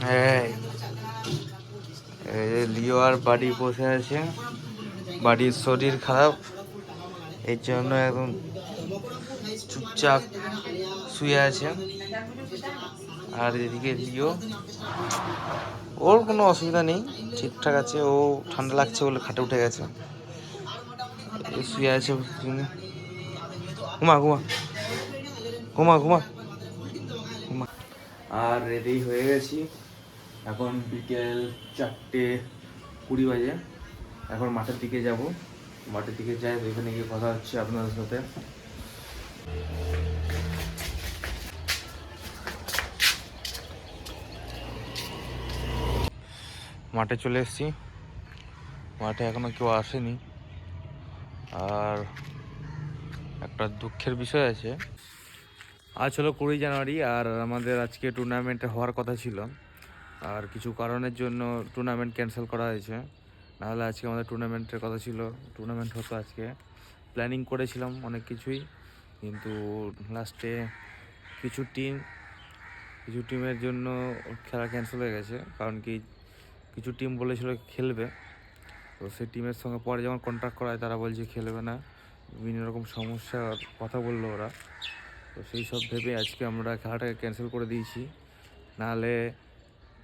হ্যাঁ, লিও আর বাড়ি বসে আছে। বাড়ির শরীর খারাপ, এই জন্য একদম চুপচাপ শুয়ে আছে। আর এদিকে লিও, ওর কোনো অসুবিধা নেই, ঠিকঠাক আছে। ও ঠান্ডা লাগছে বলে খাটে উঠে গেছে, শুয়ে আছে। ঘুমা ঘুমা ঘুমা ঘুমা ঘুমা। আর রেডি হয়ে গেছি, এখন বিকেল 4:20 বাজে। এখন মাঠের দিকে যাব, মাঠের দিকে যাই, ওইখানে গিয়ে কথা হচ্ছে আপনাদের সাথে। মাঠে চলে এসেছি, মাঠে এখনো কেউ আসেনি। আর একটা দুঃখের বিষয় আছে, আজ হলো 20 জানুয়ারি, আর আমাদের আজকে টুর্নামেন্ট হওয়ার কথা ছিল। আর কিছু কারণের জন্য টুর্নামেন্ট ক্যান্সেল করা হয়েছে, নাহলে আজকে আমাদের টুর্নামেন্টের কথা ছিল। টুর্নামেন্ট হতো আজকে, প্ল্যানিং করেছিলাম অনেক কিছুই, কিন্তু লাস্টে কিছু টিমের জন্য খেলা ক্যান্সেল হয়ে গেছে। কারণ কি, কিছু টিম বলেছিল খেলবে, তো সেই টিমের সঙ্গে পরে যখন কন্ট্যাক্ট করা হয় তারা বলছে খেলবে না, বিভিন্ন রকম সমস্যার কথা বললো ওরা। তো সেই সব ভেবে আজকে আমরা খেলাটাকে ক্যান্সেল করে দিয়েছি, নাহলে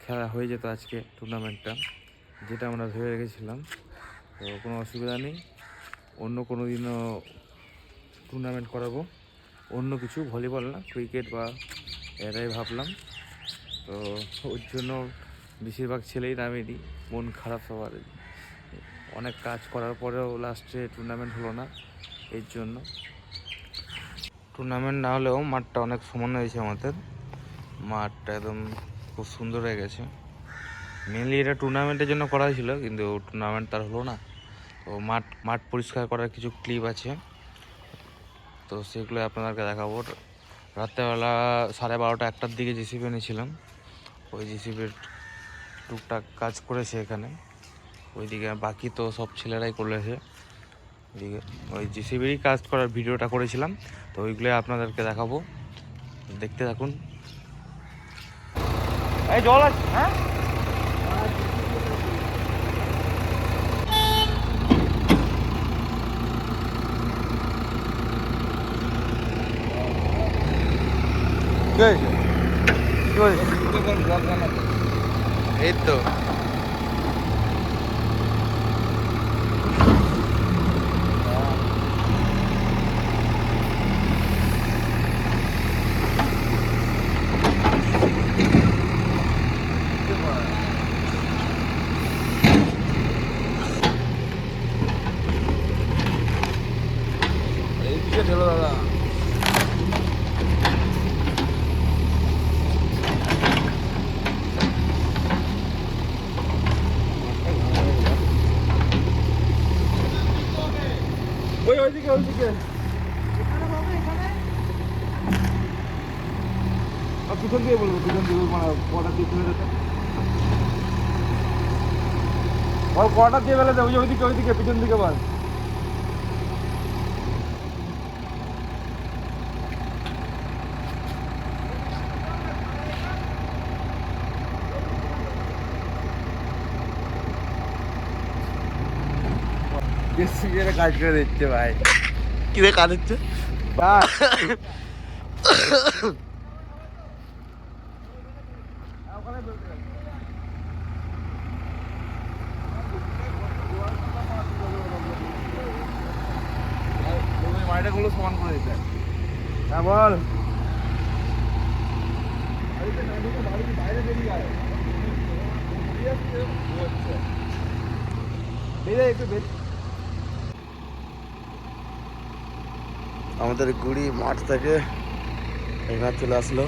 খেলা হয়ে যেত আজকে টুর্নামেন্টটা, যেটা আমরা ভেবে রেখেছিলাম। তো কোনো অসুবিধা নেই, অন্য কোনো দিনও টুর্নামেন্ট করাবো, অন্য কিছু, ভলিবল না, ক্রিকেট বা এটাই ভাবলাম। তো ওর জন্য বেশিরভাগ ছেলেই নামেনি, মন খারাপ সবার। অনেক কাজ করার পরেও লাস্টে টুর্নামেন্ট হলো না, এর জন্য। টুর্নামেন্ট না হলেও মাঠটা অনেক সমান হয়েছে আমাদের, মাঠটা একদম খুব সুন্দর হয়ে গেছে। মেনলি এটা টুর্নামেন্টের জন্য করা হয়েছিল, কিন্তু টুর্নামেন্ট তার হলো না। তো মাঠ পরিষ্কার করার কিছু ক্লিপ আছে, তো সেগুলো আপনাদেরকে দেখাবো। রাত্রেবেলা 12:30-1টার দিকে জিসিপি এনেছিলাম, ওই জিসিপির টুকটাক কাজ করেছে এখানে, ওইদিকে বাকি তো সব ছেলেরাই করেছে। ওইদিকে ওই জিসিবিরই কাজ করার ভিডিওটা করেছিলাম, তো ওইগুলো আপনাদেরকে দেখাবো, দেখতে থাকুন। এই জল আছে, হ্যাঁ এই তো ঢেলো দাদা। ওইদিকে পিছন দিয়ে বলবো, পিছন দিয়ে কটা দিয়ে ফেলে দেবে, কটা দিয়ে ফেলে দেবে, ওইদিকে পিছন দিকে বল। কাজ করে দিচ্ছে ভাই, কি কাজ হচ্ছে মাটিগুলো সমান করে দিতে। হ্যাঁ বল, বাইরে বেরিয়ে গেল, আমাদের গুড়ি মাঠ থেকে এখানে চলে আসলো।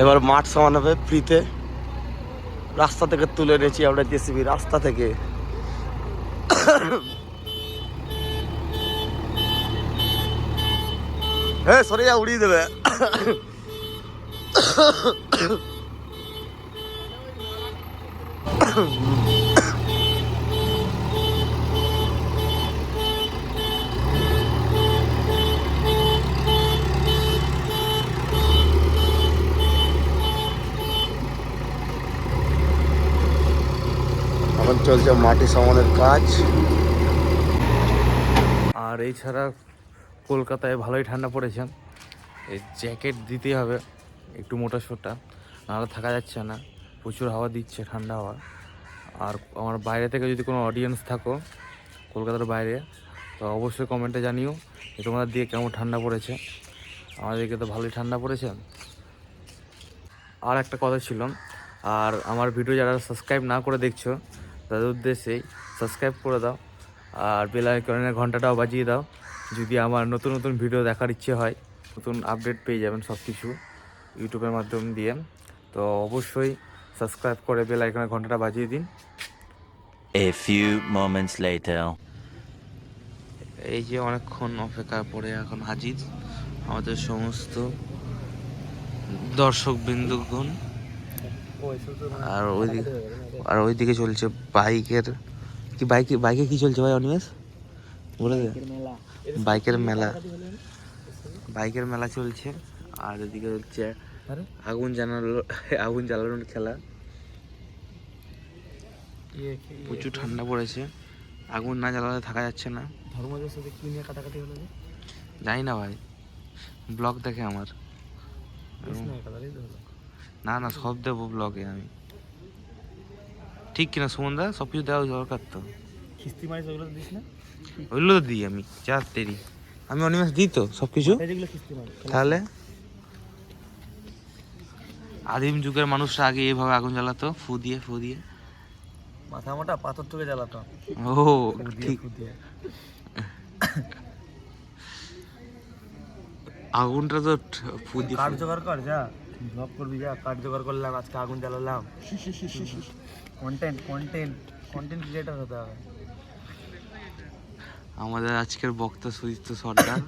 এবার মাঠ সমান হবে ফ্রিতে, রাস্তা থেকে তুলে এনেছি আমরা জেসিবি, রাস্তা থেকে হ্যাঁ সরে যা, উড়িয়ে দেবে। এখন চলছে মাটি সমানের কাজ। আর এছাড়া কলকাতায় ভালোই ঠান্ডা পড়েছে, এই জ্যাকেট দিতেই হবে একটু মোটা সোটা, নাহলে থাকা যাচ্ছে না, প্রচুর হাওয়া দিচ্ছে, ঠান্ডা হাওয়া। আর আমার বাইরে থেকে যদি কোনো অডিয়েন্স থাকো কলকাতার বাইরে, তো অবশ্যই কমেন্টে জানিও যে তোমাদের দিয়ে কেমন ঠান্ডা পড়েছে। আমাদেরকে তো ভালোই ঠান্ডা পড়েছে। আর একটা কথা ছিল, আর আমার ভিডিও যারা সাবস্ক্রাইব না করে দেখছো তাদের উদ্দেশ্যেই সাবস্ক্রাইব করে দাও, আর বেল আইকনের ঘন্টাটাও বাজিয়ে দাও, যদি আমার নতুন নতুন ভিডিও দেখার ইচ্ছে হয়। নতুন আপডেট পেয়ে যাবেন সব কিছু ইউটিউবের মাধ্যম দিয়ে। তো অবশ্যই সাবস্ক্রাইব করে বেল আইকনের ঘন্টাটা বাজিয়ে দিন। A few moments later. এই যে অনেকক্ষণ অপেক্ষার পরে এখন হাজির আমাদের সমস্ত দর্শক বিন্দুগণ। আর ওইদিকে চলছে বাইকের কি, বাইকে কি চলছে ভাই অনিমেষ বলে দে? বাইকের মেলা চলছে। আর এদিকে হচ্ছে আগুন জ্বালানোর খেলা। প্রচুর ঠান্ডা পড়েছে, আগুন না জ্বালালে থাকা যাচ্ছে না। ধর্মদের সাথে কি নিয়ে কাটাকাটি হলো? জানি না ভাই, ব্লগ দেখে আমার। না না, সব দেবো ব্লগে আমি, ঠিক কিনা সুমন দা? সব কিছু দেওয়া দরকার তো। কিস্তি মারিস ওগুলো দিস না? ওইগুলো তো দিই আমি, যা তেরি আমি অনিমেষ দিই তো সব কিছু। তাহলে আদিম যুগের মানুষরা আগে এইভাবে আগুন জ্বালাতো, ফু দিয়ে মাথা মোটা পাথর টুকে জ্বালাতো। ও ঠিক। আগুনটা তো ফু দিয়ে। কাঠ জোগাড় কর, যা ব্লগ করবি, যা কাঠ জোগাড় করলাম, আজকে আগুন জ্বালালাম। কন্টেন্ট ক্রিয়েটর হতে হবে। আমাদের আজকের বক্তা সুজিত সর্দার।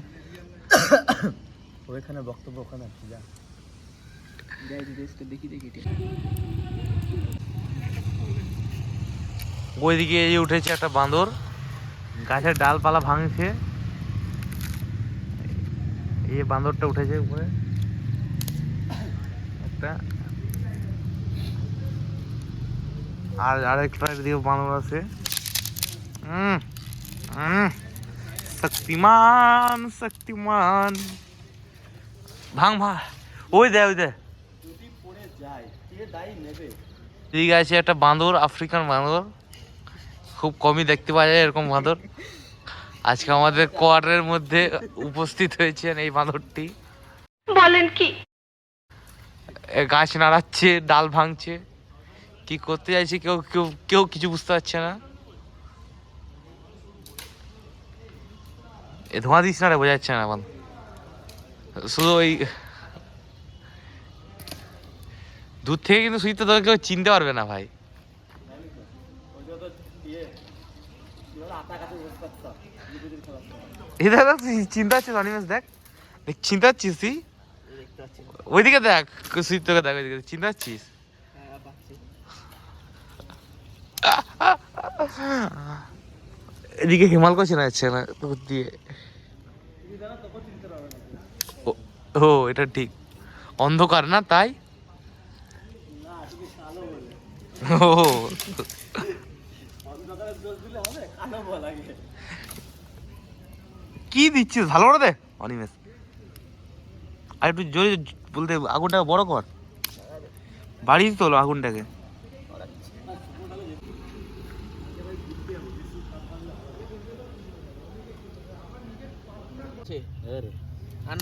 ওইখানে বক্তব্য ওখানে আছে, যা দেখি। ওইদিকে এই যে উঠেছে একটা বাঁদর, গাছের ডালপালা ভাঙছে। এই বাঁদরটা উঠেছে উপরে একটা, আর আরেকটা দিকে বাঁদর আছে। শক্তিমান ভাঙ। ওই দে ঠিক আছে, একটা বাঁদর, আফ্রিকান বাঁদর, খুব কমই দেখতে পাওয়া যায় এরকম বাঁদর। আজকে আমাদের কোয়ার্টারের মধ্যে উপস্থিত হয়েছেন এই বাঁদরটি। বলেন কি? গাছ নাড়াচ্ছে, ডাল ভাঙছে, কি করতে চাইছে কেউ কিছু বুঝতে পারছে না। এ ধোঁয়া দিস না রে, বোঝা যাচ্ছে না এখন, শুধু ওই দূর থেকে কিন্তু সুজিত তোকে কেউ চিনতে পারবে না ভাই। এই দেখ, চিন্তা হচ্ছে অনিমেষ, দেখ চিন্তা হচ্ছিস তুই, ওইদিকে দেখ সুজিত, তোকে দেখ ওইদিকে চিন্তা হচ্ছিস। এদিকে হিমালয় চেনা যাচ্ছে না তোর দিয়ে। ও এটা ঠিক, অন্ধকার না তাই। ও কি দিচ্ছিস, ভালো করে দে অনিমেষ, আর একটু জোরে বলতে, আগুনটা বড় কর, বাড়িয়ে তোলো আগুনটাকে।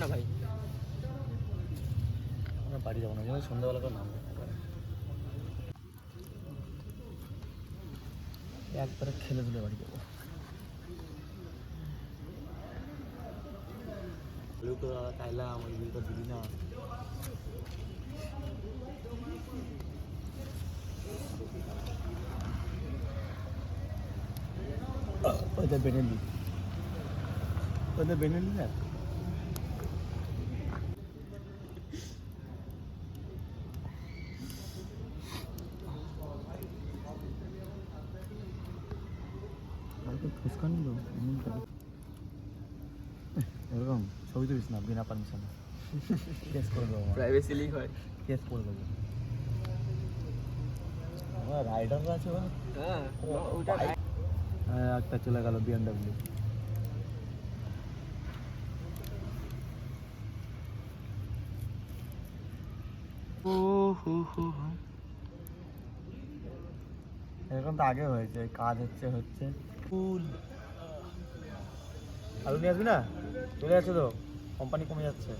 না ভাই, আমরা বাড়ি যাবো না, সন্ধ্যাবেলা করে নামবো একবারে, খেলে ধুলে বাড়ি যাবো। খাইলাম ওই দিলি না। ওইটা বেনেলি না ফুসকা নিল এরকম ছবি তুলিস না বিনা পারমিশনে কেস করে দেবো প্রাইভেসি লিক হয়। কেস করে দেবো আমার রাইডার আছে হ্যাঁ ওটা একটা চলে গেল বিএমডব্লিউ এরকম তো আগে হয়েছে কাজ হচ্ছে ফুল আলু নিয়ে আসবি না চলে যাচ্ছে তো কোম্পানি কমে যাচ্ছে